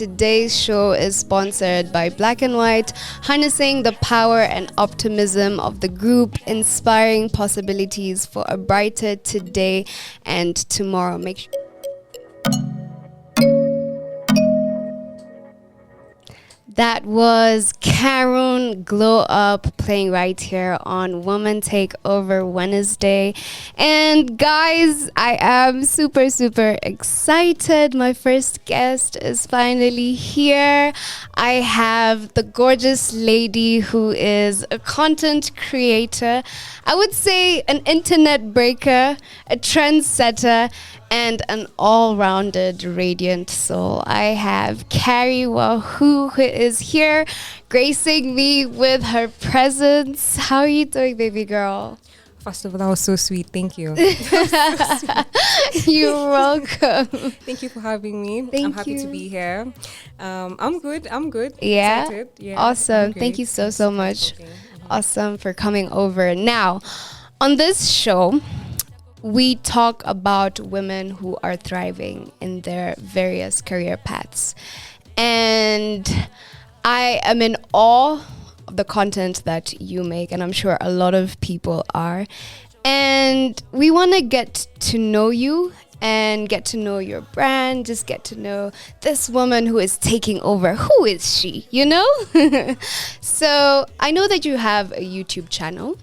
today's show is sponsored by Black and White, harnessing the power and optimism of the group, inspiring possibilities for a brighter today and tomorrow. Make sure that was Karun Glow Up playing right here on Woman Takeover Wednesday. And guys, I am super, super excited. My first guest is finally here. I have the gorgeous lady who is a content creator, I would say an internet breaker, a trendsetter, and an all-rounded radiant soul. I have Carrie Wahu, who is here gracing me with her presence. How are you doing, baby girl? First of all, that was so sweet. Thank you. You're welcome. Thank you for having me. I'm happy to be here. I'm good. Yeah? Excited. Yeah. Awesome. Thank you so much. Awesome for coming over. Now, on this show, we talk about women who are thriving in their various career paths. And I am in awe of the content that you make, and I'm sure a lot of people are. And we want to get to know you and get to know your brand, just get to know this woman who is taking over. Who is she, you know? So I know that you have a YouTube channel,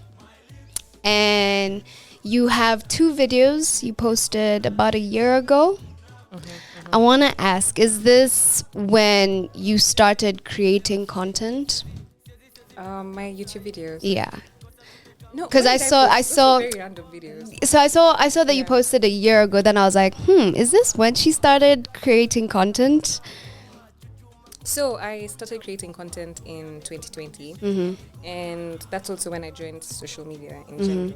and you have 2 videos you posted about a year ago. I want to ask, is this when you started creating content? My YouTube videos. Yeah. No, because I saw very random videos. So I saw that you posted a year ago. Then I was like, is this when she started creating content? So I started creating content in 2020, and that's also when I joined social media in general.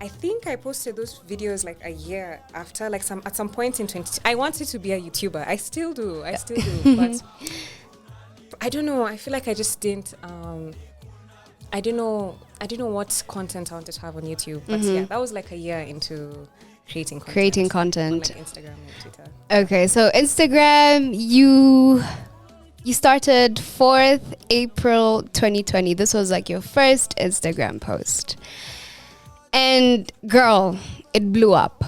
I think I posted those videos like a year after, like at some point in 20. I wanted to be a YouTuber. I still do, but I don't know. I feel like I just didn't. I don't know what content I wanted to have on YouTube, but yeah, that was like a year into creating content on like Instagram and Twitter. Okay, so Instagram, you started 4th April 2020. This was like your first Instagram post. And girl, it blew up.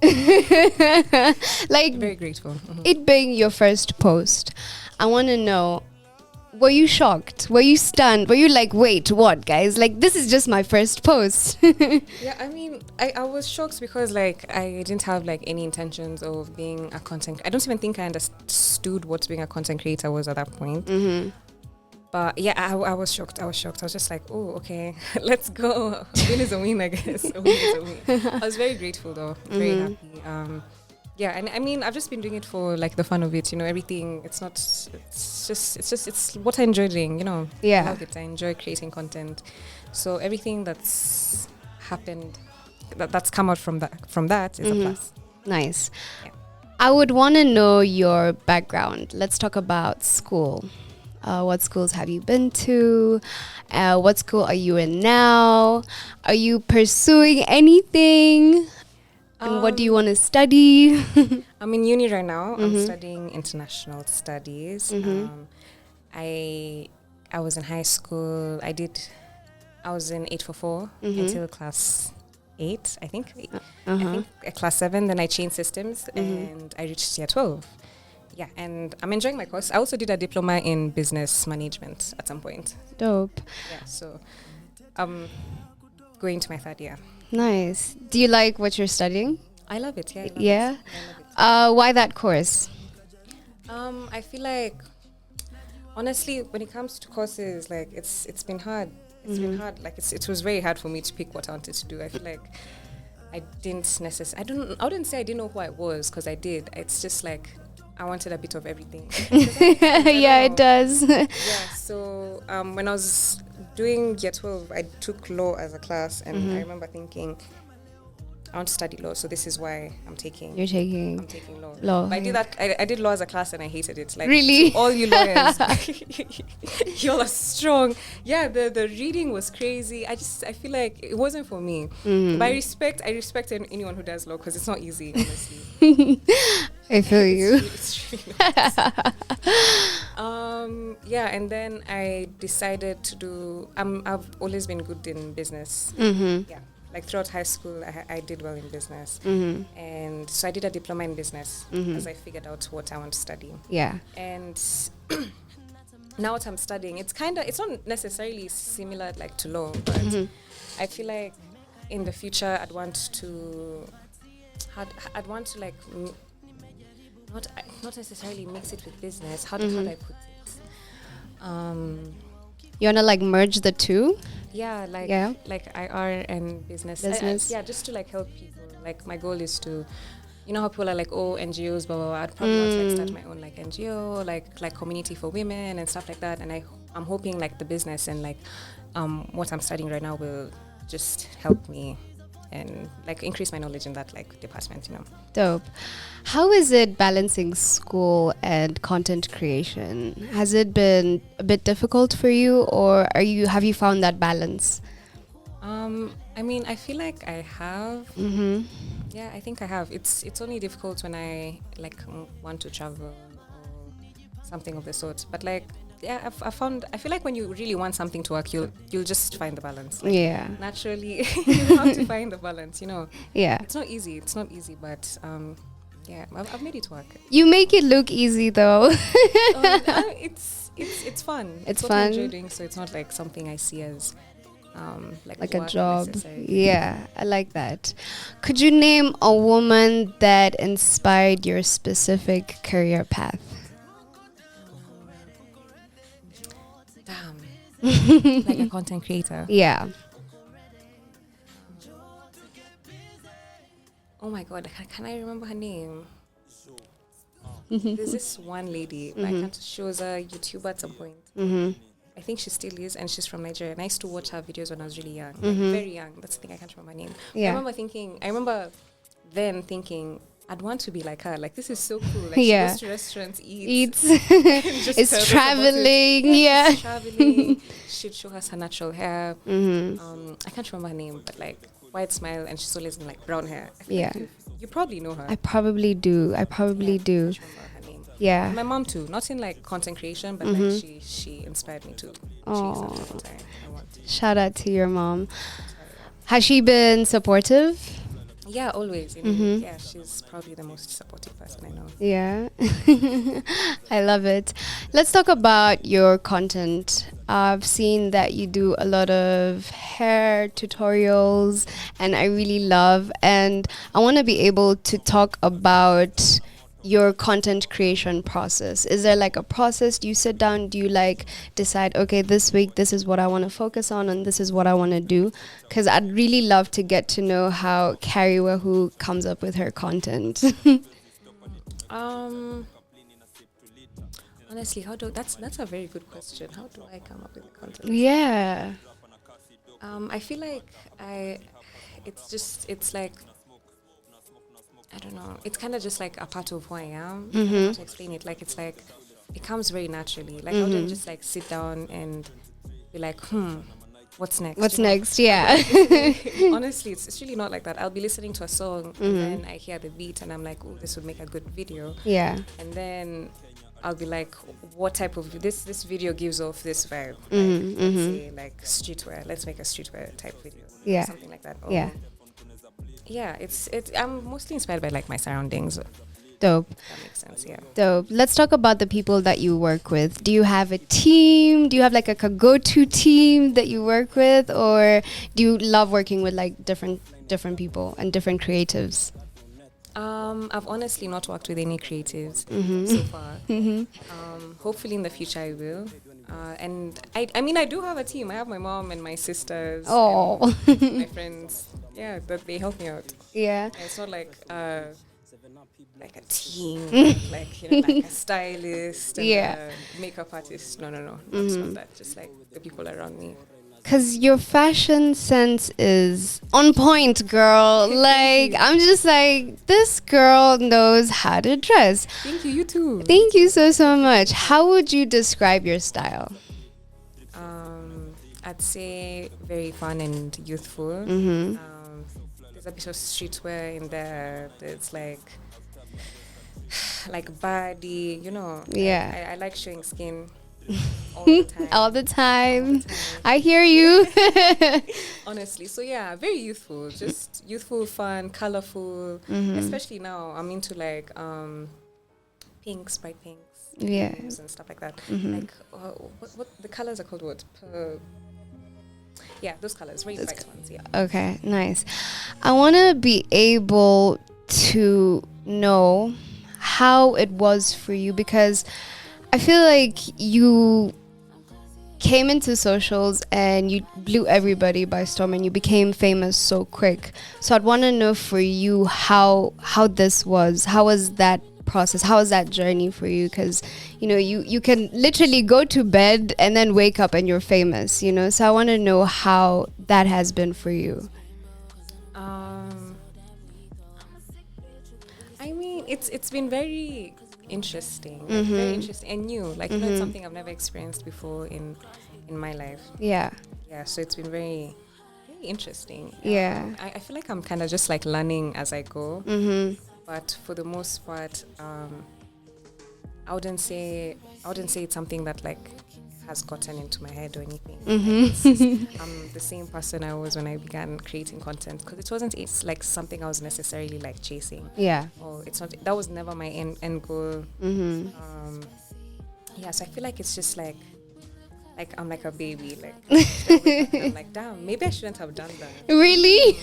Like, very grateful. It being your first post, I want to know, were you shocked? Were you stunned? Were you like, wait, what, guys? Like, this is just my first post. Yeah, I mean, I was shocked because, like, I didn't have, like, any intentions of being a content. I don't even think I understood what being a content creator was at that point. But, yeah, I was shocked. I was just like, oh, okay, let's go. A win is a win, I guess. A win is a win. I was very grateful, though. Very happy. Yeah, and I mean, I've just been doing it for like the fun of it, you know, everything. It's what I enjoy doing, you know. Yeah. I love it. I enjoy creating content. So everything that's happened, that's come out from that is a plus. Nice. Yeah. I would want to know your background. Let's talk about school. What schools have you been to? What school are you in now? Are you pursuing anything? And what do you want to study? I'm in uni right now. I'm studying international studies. I was in high school. I was in 844 until class 8, I think. I think class 7. Then I changed systems and I reached year 12. Yeah, and I'm enjoying my course. I also did a diploma in business management at some point. Dope. Yeah, so I'm going to my 3rd year. Nice. Do you like what you're studying? I love it. Yeah. Yeah. I love it. Why that course? I feel like, honestly, when it comes to courses, like it's been hard. It's been hard. Like it was very hard for me to pick what I wanted to do. I feel like I didn't necessarily. I wouldn't say I didn't know who I was, because I did. It's just like I wanted a bit of everything. Yeah, it does. Yeah. So when I was doing year 12, I took law as a class, and I remember thinking, I want to study law, so this is why I'm taking law. Law. But I did that. I did law as a class, and I hated it. Like, really, to all you lawyers, y'all are strong. Yeah, the reading was crazy. I feel like it wasn't for me. But I respect anyone who does law, because it's not easy, honestly. I feel you. It's really not. Yeah, and then I decided to do. I've always been good in business. Yeah. Like throughout high school, I did well in business. And so I did a diploma in business as I figured out what I want to study. Yeah. And now what I'm studying, it's not necessarily similar like to law, but I feel like in the future I'd want to like not necessarily mix it with business. How do I put it? You wanna like merge the two? Yeah, like IR and business. Yeah, just to like help people. Like my goal is to, you know how people are like, oh, NGOs, blah blah blah. I'd probably want to like start my own like NGO, like community for women and stuff like that. And I'm hoping like the business and like what I'm studying right now will just help me and like increase my knowledge in that like department, you know. Dope. How is it balancing school and content creation? Has it been a bit difficult for you, or have you found that balance? I mean, I feel like I have. Yeah, I think I have. It's only difficult when I like want to travel or something of the sort. But like, yeah, I feel like when you really want something to work, you'll just find the balance. Like, yeah. Naturally, you have to find the balance, you know. Yeah. It's not easy, but yeah, I've made it work. You make it look easy though. It's fun. It's what fun. I enjoy doing, so it's not like something I see as like a job. necessarily. Yeah, I like that. Could you name a woman that inspired your specific career path? Damn. Like a content creator. Yeah. Oh my god, can I remember her name? There's this one lady, but I can't. She was a YouTuber at some point. I think she still is, and she's from Nigeria. And I used to watch her videos when I was really young, like very young. That's the thing, I can't remember her name. Yeah. I remember then thinking, I'd want to be like her. Like, this is so cool. Like, Yeah. she goes to restaurants, Eats. just It's tells us about traveling. it. Yeah. She's traveling. She'd show us her natural hair. I can't remember her name, but like white smile, and she's always in like brown hair. I feel Yeah. like you probably know her. I probably do. I can't remember her name. Yeah. My mom too, not in like content creation, but like she inspired me too. Oh. I want to. Shout out to your mom. Has she been supportive? Yeah, always. Yeah, she's probably the most supportive person I know. Yeah. I love it. Let's talk about your content. I've seen that you do a lot of hair tutorials, and I really love, and I want to be able to talk about your content creation process. Is there like a process? Do you sit down? Do you like decide, okay, this week this is what I want to focus on and this is what I want to do? Because I'd really love to get to know how Carrie Wahu comes up with her content. Honestly, that's a very good question. How do I come up with the content? Yeah. I feel like it's like, I don't know. It's kind of just like a part of who I am. I don't know how to explain it. Like, it's like, it comes very naturally. Like, I wouldn't just like sit down and be like, what's next? What's next? Yeah. Honestly, it's really not like that. I'll be listening to a song and then I hear the beat and I'm like, oh, this would make a good video. Yeah. And then I'll be like, what type of this video gives off this vibe? Like, let's say like streetwear. Let's make a streetwear type video. Yeah. Something like that. Yeah. Yeah, it's I'm mostly inspired by like my surroundings. Dope. That makes sense, yeah. Dope. Let's talk about the people that you work with. Do you have a team? Do you have like a go-to team that you work with, or do you love working with like different people and different creatives? I've honestly not worked with any creatives so far. Hopefully in the future I will. And I mean, I do have a team. I have my mom and my sisters. Oh. And my friends. Yeah, that they help me out. Yeah. And it's not like a team, like, you know, like a stylist and a makeup artist. No. It's not that. Just like the people around me. Cause your fashion sense is on point, girl. Like I'm just like, this girl knows how to dress. Thank you. You too. Thank you so much. How would you describe your style? I'd say very fun and youthful. There's a bit of streetwear in there. There's like body, you know. Yeah. I like showing skin all the time. All the time. I hear you. Honestly, so yeah, very youthful, just youthful, fun, colorful. Especially now, I'm into like pinks, bright pinks, Yeah. blues and stuff like that. Like what the colors are called? What? Yeah, those colors, very bright ones. Yeah. Okay, nice. I want to be able to know how it was for you, because I feel like you came into socials and you blew everybody by storm and you became famous so quick. So I'd want to know for you how this was. How was that process? How was that journey for you? Because you can literally go to bed and then wake up and you're famous. So I want to know how that has been for you. I mean, it's been very interesting, very interesting and new. Like it's something I've never experienced before in my life. Yeah. Yeah. So it's been very, very interesting. Yeah. I feel like I'm kind of just like learning as I go. But for the most part, I wouldn't say it's something that like has gotten into my head or anything. I'm the same person I was when I began creating content, because it's like something I was necessarily like chasing. Yeah. Or it's not. That was never my end goal. Yeah. So I feel like it's just like I'm like a baby. Like I'm like, damn, maybe I shouldn't have done that. Really?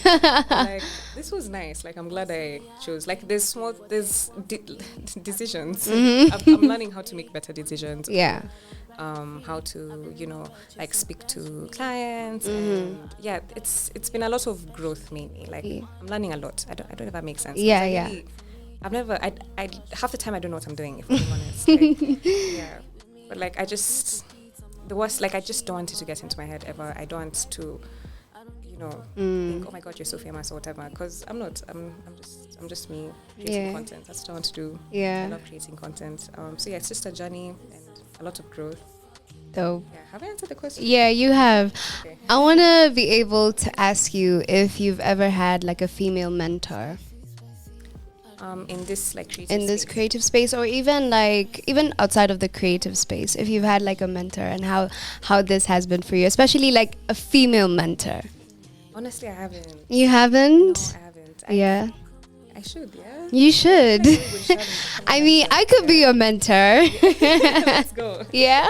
Like this was nice. Like I'm glad I chose. Like there's decisions. I'm learning how to make better decisions. Yeah. How to like speak to clients, and yeah, it's been a lot of growth mainly. Like I'm learning a lot. I don't know if that makes sense. Yeah. Really, I've never. I half the time I don't know what I'm doing, if I'm honest. Like, yeah, but like I just the worst. Like I just don't want it to get into my head ever. I don't want to, think, oh my God, you're so famous or whatever. Because I'm not. I'm just me creating content. That's what I want to do. Yeah. I love creating content. So yeah, it's just a journey and a lot of growth. Dope. Yeah. Have I answered the question? Yeah, you have. Okay. I want to be able to ask you if you've ever had like a female mentor In this like creative in this space. creative space, or even outside of the creative space, if you've had like a mentor, and how this has been for you, especially like a female mentor. Honestly, I haven't. You haven't? No, I haven't. Yeah. I should, yeah. You should. I mean, I could be your mentor. Let's go. Yeah.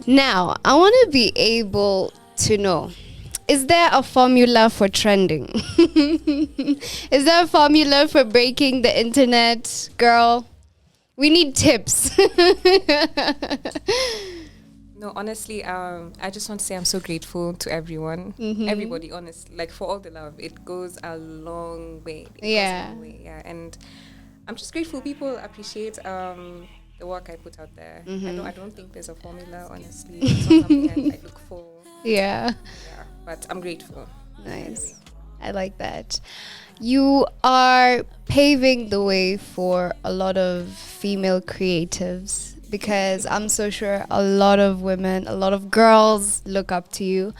Now, I want to be able to know, is there a formula for trending? Is there a formula for breaking the internet, girl? We need tips. No, honestly, I just want to say I'm so grateful to everyone, everybody, honestly, like for all the love. It goes a long way. Yeah. Yeah, and I'm just grateful people appreciate the work I put out there. I don't think there's a formula, honestly. It's not something I look for. Yeah. Yeah, but I'm grateful. Nice. I like that. You are paving the way for a lot of female creatives, because I'm so sure a lot of women, a lot of girls look up to you.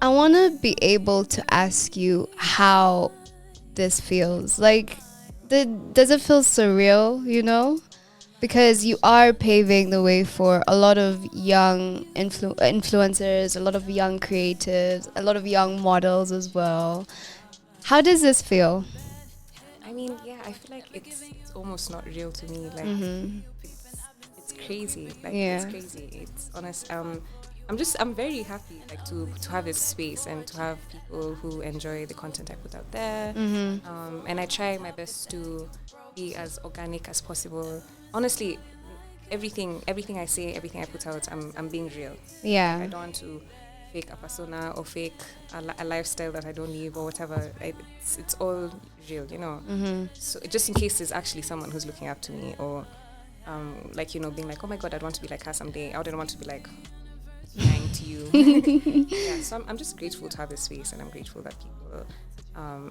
I want to be able to ask you how this feels. Like, does it feel surreal, Because you are paving the way for a lot of young influencers, a lot of young creatives, a lot of young models as well. How does this feel? I mean, yeah, I feel like it's almost not real to me. Like, it's crazy. Like, it's crazy. It's honest. I'm very happy, like, to have this space and to have people who enjoy the content I put out there. And I try my best to be as organic as possible. Honestly, everything I say, everything I put out, I'm being real. Yeah. I don't want to fake a persona or fake a lifestyle that I don't live or whatever. It's all real, So just in case there's actually someone who's looking up to me, or being like, oh my God, I'd want to be like her someday. I wouldn't want to be like 9 to you. Yeah, so I'm just grateful to have this space, and I'm grateful that people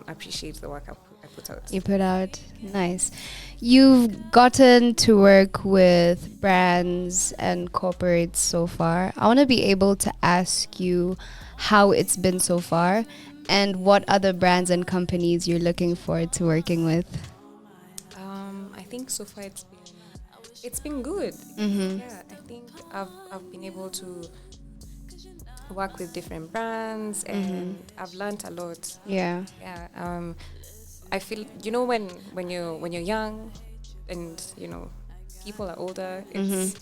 appreciate the work I put out. You put out. Nice. You've gotten to work with brands and corporates so far. I want to be able to ask you how it's been so far and what other brands and companies you're looking forward to working with. I think so far it's been good. Mm-hmm. Yeah, I think I've been able to work with different brands, and I've learned a lot. Yeah. Yeah. I feel, when you're young, and people are older, it's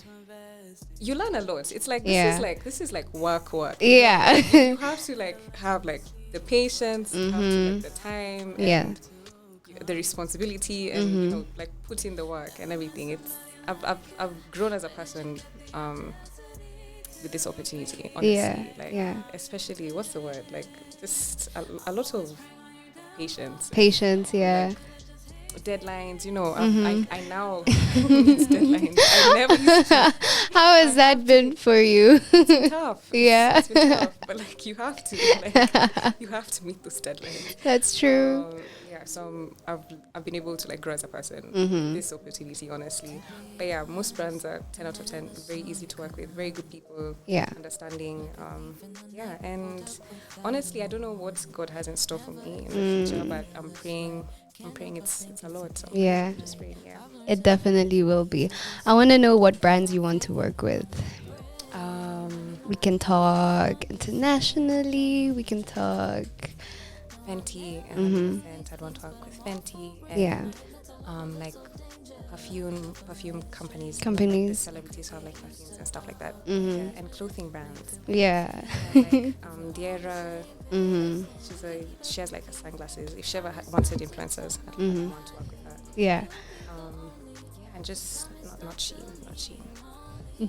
you learn a lot. It's like this is like work. Yeah. You have to have the patience, you have to the time, and the responsibility, and put in the work and everything. I've grown as a person with this opportunity, honestly. Especially, what's the word? Just a lot of patience. Patience, yeah. Deadlines, I now it's deadlines. I never used to. How has that been for you? It's been tough. Yeah. It's been tough, but you have to you have to meet those deadlines. That's true. So I've been able to grow as a person. This opportunity, honestly. But yeah, most brands are 10 out of 10. Very easy to work with. Very good people. Yeah. Understanding. And honestly, I don't know what God has in store for me in the future, but I'm praying it's a lot. So Yeah. just praying, yeah. It definitely will be. I want to know what brands you want to work with. We can talk internationally. We can talk Fenty, and I'd want to work with Fenty. And, perfume companies. The celebrities who have perfumes and stuff like that. And clothing brands. Yeah. Diera. She has sunglasses. If she ever wanted influencers, I'd want to work with her. Yeah. And just not Shein. I'm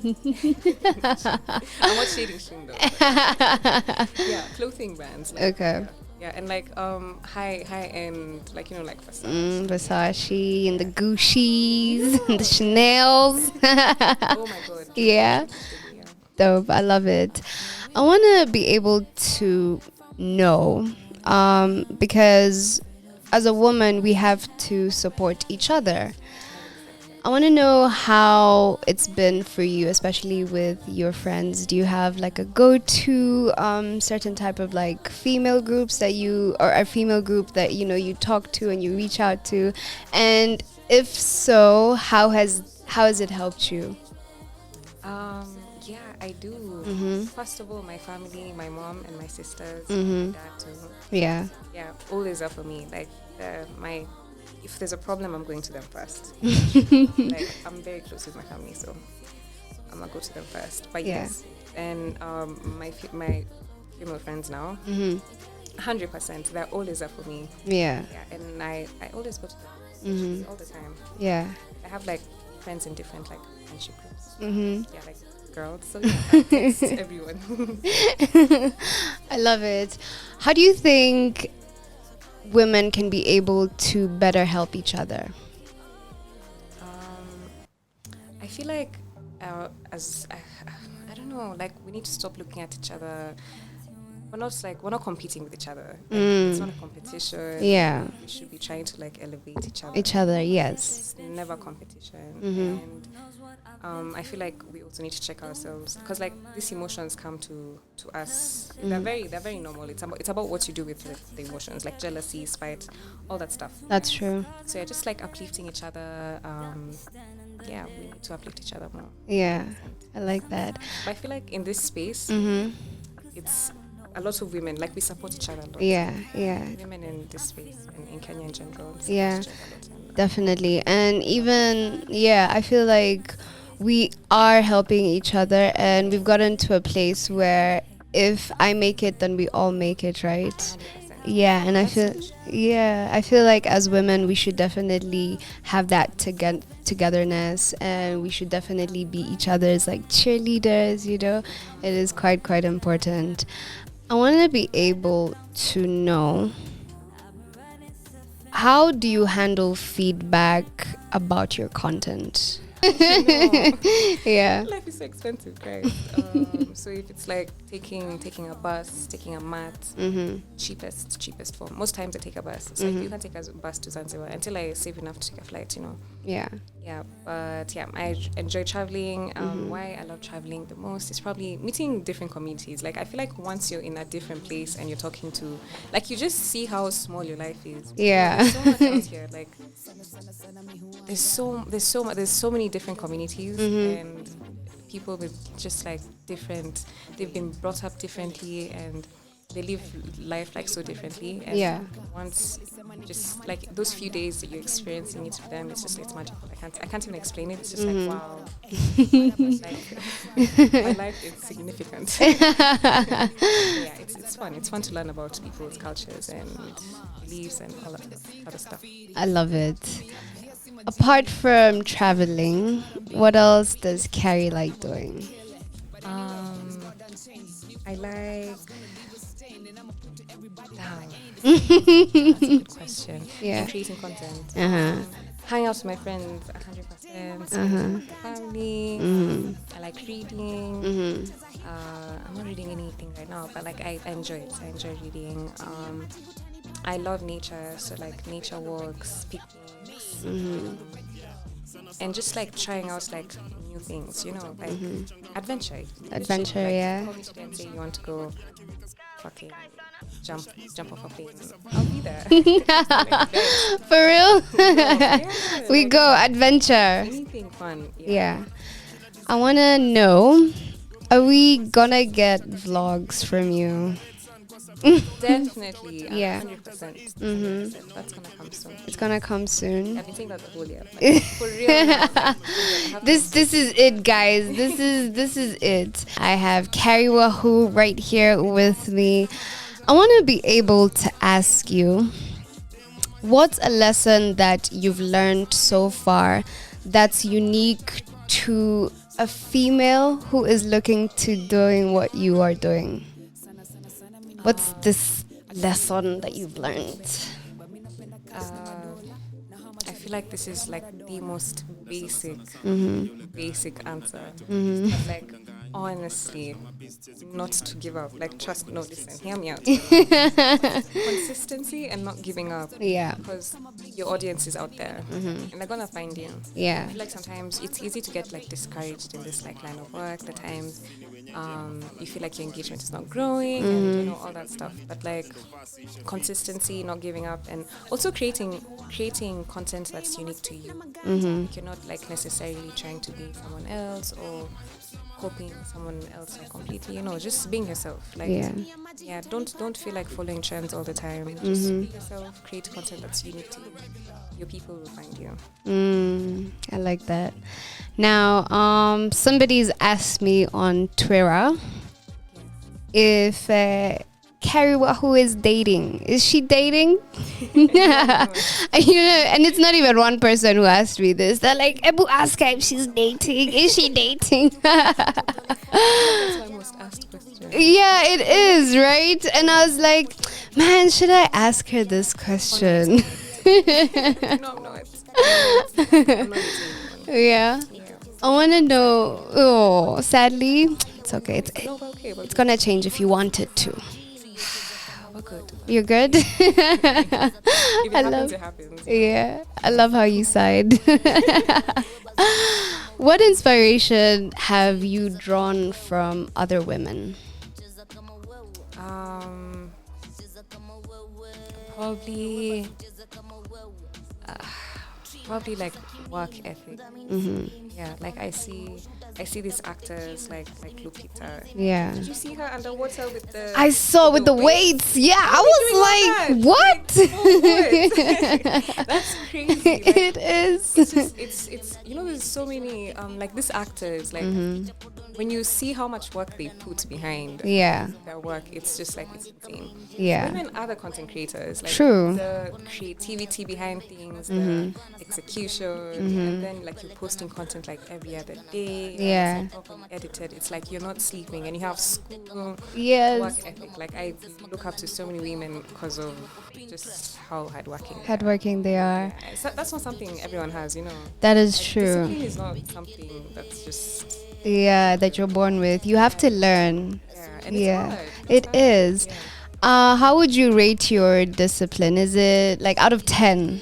not shading Shein though. Yeah, clothing brands. Okay. Yeah, and high end, Versace. Versace and the Gucci's and the Chanel's. Oh my god. Yeah. Dope. I love it. I want to be able to know, because as a woman, we have to support each other. I want to know how it's been for you, especially with your friends. Do you have a go-to certain type of female groups that or a female group that you talk to and you reach out to? And if so, how has it helped you? Yeah, I do. First of all, my family, my mom and my sisters, my dad too. Yeah. Yeah, always there for me. If there's a problem, I'm going to them first. I'm very close with my family, so I'm gonna go to them first. But yes, and my female friends now, 100%, they're always there for me. Yeah. Yeah, and I always go to them all the time. Yeah. I have friends in different friendship groups. Yeah, girls. So yeah, it's everyone. I love it. How do you think women can be able to better help each other? I feel I don't know, we need to stop looking at each other. We're not competing with each other. It's not a competition. Yeah. We should be trying to elevate each other. Each other, yes. It's never competition. And I feel we also need to check ourselves, because these emotions come to us. They're very normal. It's about what you do with the emotions, jealousy, spite, all that stuff. That's true. So yeah, just uplifting each other. Yeah, we need to uplift each other more. Yeah, I like that. But I feel in this space, it's a lot of women, we support each other a lot. Yeah. Women in this space, and in Kenya in general. Yeah, definitely. And even, I feel we are helping each other, and we've gotten to a place where if I make it, then we all make it, right? 100%. Yeah, and I feel as women, we should definitely have that togetherness, and we should definitely be each other's cheerleaders. It is quite important. I want to be able to know, how do you handle feedback about your content? Yeah. Life is so expensive, guys. So if it's like taking a bus, taking a mat, cheapest form. Most times I take a bus. It's like you can take a bus to Zanzibar until I save enough to take a flight. Yeah. Yeah, but yeah, I enjoy traveling. Why I love traveling the most is probably meeting different communities. Like I feel like once you're in a different place and you're talking to, like you just see how small your life is. Yeah. There's so much out here. Like there's so many different communities and people with just like different. They've been brought up differently and they live life like so differently. And once just like those few days that you're experiencing it for them, it's magical. I can't even explain it. It's just like wow. Like my life is significant. Yeah, it's fun. It's fun to learn about people's cultures and beliefs and all that other stuff. I love it. Apart from traveling, what else does Carrie like doing? I like. That's a good question. Yeah. And creating content. Hang out with my friends 100%. Family. I like reading. I'm not reading anything right now, but like I enjoy it. I enjoy reading. I love nature, so like nature walks, picnics, and just like trying out like new things, like adventure. Adventure, like, yeah. Call me today and say you want to go fucking jump off a plane. I'll be there. For real? Yeah, We like, go adventure. Anything fun. Yeah. I want to know, are we gonna get vlogs from you? Definitely. Yeah. 100%. That's gonna come soon. It's gonna come soon. I've been saying that the whole year. Like, for real. This is it, guys. This is it. I have Carrie Wahu right here with me. I want to be able to ask you, what's a lesson that you've learned so far that's unique to a female who is looking to doing what you are doing? What's this lesson that you've learned? I feel like this is like the most basic answer. But like honestly, not to give up. Like trust. No, listen. Hear me out. Consistency and not giving up. Yeah. Because your audience is out there, and they're gonna find you. Yeah. I feel like sometimes it's easy to get like discouraged in this like line of work. The times you feel like your engagement is not growing and all that stuff. But like consistency, not giving up, and also creating content that's unique to you. Like, you're not like necessarily trying to be someone else or copying someone else like completely. Just being yourself. Like don't feel like following trends all the time. Just be yourself. Create content that's unique to you. Your people will find you. I like that. Now, somebody's asked me on Twitter if Carrie Wahu is dating. Is she dating? And it's not even one person who asked me this. They're like, Ebu, ask her if she's dating. Is she dating? That's my most asked question. Yeah, it is, right? And I was like, man, should I ask her this question? No, I'm not. I'm not Yeah. I want to know. Oh, sadly, it's okay. It's going to change if you want it to. We're good. You're good? If it happens, it happens. Yeah. I love how you sighed. What inspiration have you drawn from other women? Probably like work ethic. Yeah, like I see these actors like Lupita. Yeah. Did you see her underwater with the? I saw with the weights. Yeah, I was like, what? That's crazy. Like, it is. It's there's so many like these actors like when you see how much work they put behind their work, it's just like it's insane. Yeah. Even other content creators, like True. the creativity behind things, the execution, and then like you're posting content like every other day. Yeah. It's like properly edited. It's like you're not sleeping and you have school, Yes. work ethic. Like I look up to so many women because of just how hardworking. Hardworking they are. Yeah, so that's not something everyone has, you know. That is Like, true. discipline is not something that's just Yeah, that you're born with. You have to learn. and Yeah, it's hard. it It's hard. is. Yeah. How would you rate your discipline? Is it like out of 10?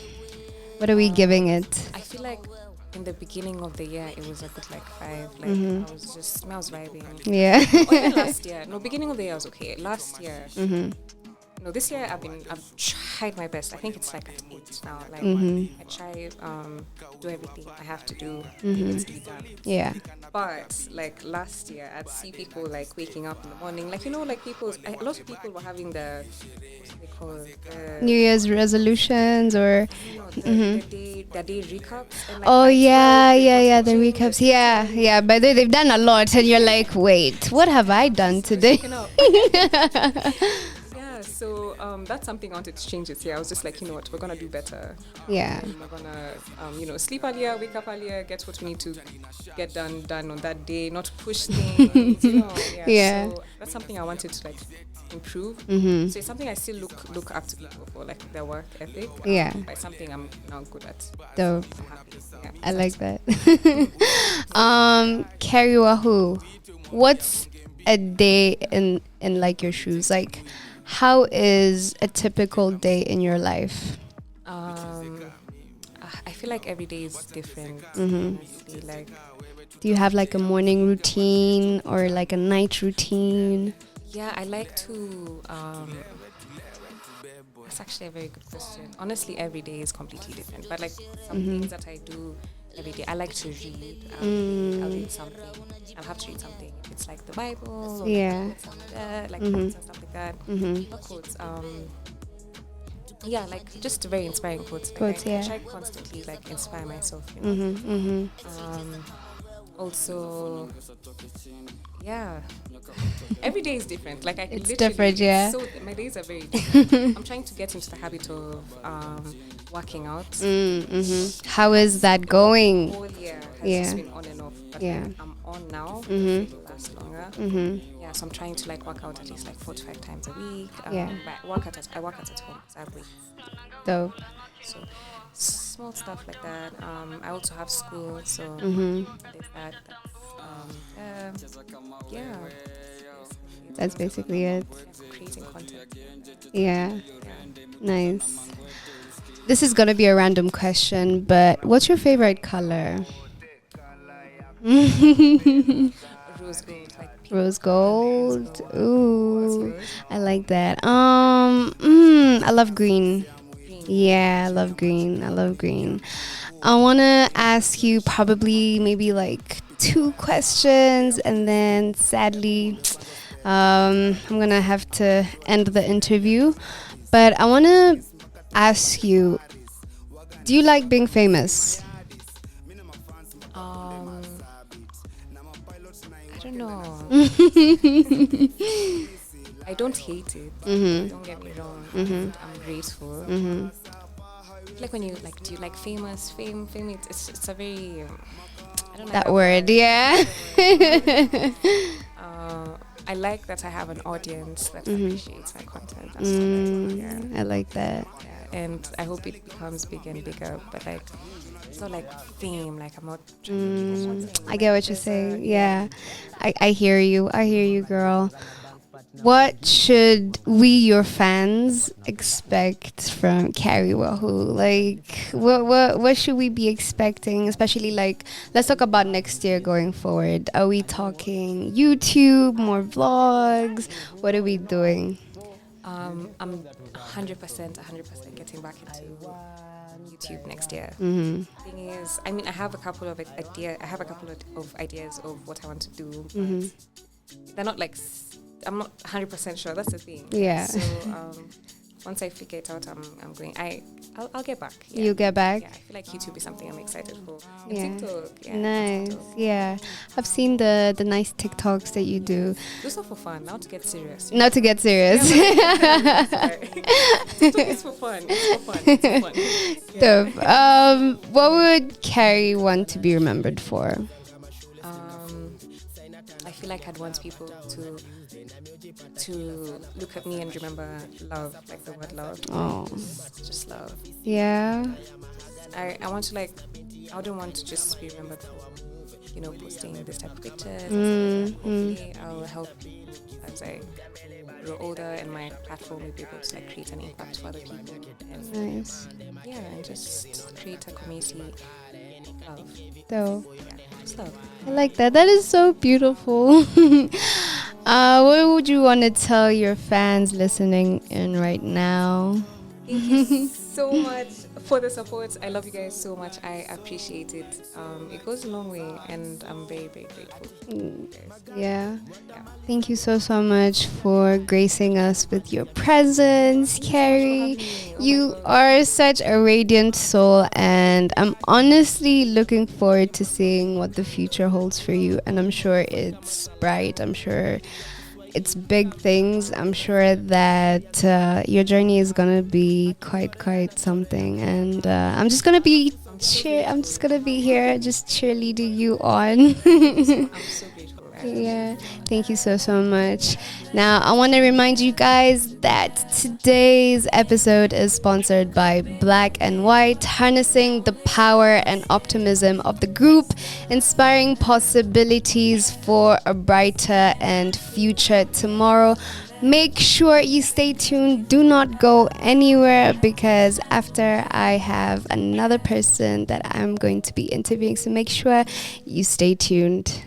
What are we giving it? I feel like in the beginning of the year it was a good like 5. Like I was vibing. Yeah. Or even last year. No, beginning of the year was okay. Last year. No, this year I've tried my best. I think it's like at 8 now. Like I try do everything I have to do. It's to be done. Yeah. But like last year, I'd see people like waking up in the morning. Like, you know, like a lot of people were having what do they call it? New Year's resolutions or The day recaps. And, like, oh at yeah, 12, yeah, they've the got to recaps. change Yeah. But they've done a lot, and you're like, wait, what have I done today? shaken up. Yeah, so that's something I wanted to change this year. I was just like, you know what, we're gonna do better. Yeah. And we're gonna, sleep earlier, wake up earlier, get what we need to get done on that day, not push things. Yeah. So that's something I wanted to like improve. So it's something I still look up to people for, like their work ethic. Yeah. But it's something I'm now good at. Dope. I'm happy. Yeah. I like that. Carrie Wahu, what's a day in like your shoes? Like, how is a typical day in your life? I feel like every day is different. Honestly. Like, Do you have like a morning routine or like a night routine? yeah, I like to. That's actually a very good question. Honestly, every day is completely different. But like some things that I do every day, I like to read. I'll read something. I'll have to read something. If it's like the Bible, or Yeah. like quotes and stuff like that. Not quotes. Yeah, like just very inspiring quotes. Like Quotes, I yeah. try constantly like inspire myself. You know. Also, yeah, every day is different. Like It's literally, different, yeah. So my days are very different. I'm trying to get into the habit of working out. How is that going? Whole year has Yeah. just been on and off. But Yeah. like, I'm on now. It will last longer. Yeah, so I'm trying to like work out at least like 4 to 5 times a week. Yeah. But I work out at home because I have weights. Dope. So small stuff like that. I also have school, so there's that. Yeah. That's basically it. Creating content. Yeah. Nice. This is gonna be a random question, but what's your favorite color? Rose gold, like Rose gold. Ooh, rose. I like that. I love green. Green. Yeah, I love green. I wanna ask you probably maybe like 2 questions, and then sadly, I'm gonna have to end the interview. But I wanna ask you, do you like being famous? I don't know. I don't hate it. Don't get me wrong. I'm grateful. Like when you like, do you like famous? Fame. It's a very. I don't know That word, yeah. I like that I have an audience that appreciates my content. And stuff like that. Yeah. I like that. Yeah, and I hope it becomes bigger and bigger. But like, it's not like fame. Like I'm not. I get what you're saying. Yeah, I hear you. I hear you, girl. What should we, your fans, expect from Carrie Wahu? Like, what should we be expecting? Especially like, let's talk about next year going forward. Are we talking YouTube, more vlogs? What are we doing? I'm 100% getting back into YouTube next year. Thing is, I mean, I have a couple of ideas of what I want to do. They're not like. I'm not 100% sure. That's the thing. Yeah. So once I figure it out, I'm going. I'll get back. Yeah. You get back. Yeah, I feel like YouTube is something I'm excited for. And Yeah. TikTok. Yeah, Nice. TikTok. Yeah. I've seen the nice TikToks that you do. Those are for fun. Now to get serious. Not to get serious. TikTok is for fun. It's for fun. It's for fun. Yeah. Dope. What would Carrie want to be remembered for? I feel like I'd want people to look at me and remember love, like the word love. Oh. Just love. Yeah. I want to I wouldn't want to just be remembered for, posting this type of pictures. Hopefully I'll help as I grow older and my platform will be able to create an impact for other people. And Nice. yeah, and just create a community of love. Dope. Yeah, just love. I like that. That is so beautiful. What would you want to tell your fans listening in right now? Thank you so much for the support. I love you guys so much. I appreciate it. It goes a long way, and I'm very, very grateful. Yeah. Thank you so much for gracing us with your presence, Carrie. You are such a radiant soul, and I'm honestly looking forward to seeing what the future holds for you. And I'm sure it's bright. I'm sure it's big things. I'm sure that your journey is gonna be quite something, and I'm just gonna be here, just cheerleading you on. I'm so grateful. Yeah, thank you so much. Now, I want to remind you guys that today's episode is sponsored by Black and White, harnessing the power and optimism of the group, inspiring possibilities for a brighter and future tomorrow. Make sure you stay tuned. Do not go anywhere, because after I have another person that I'm going to be interviewing, so make sure you stay tuned.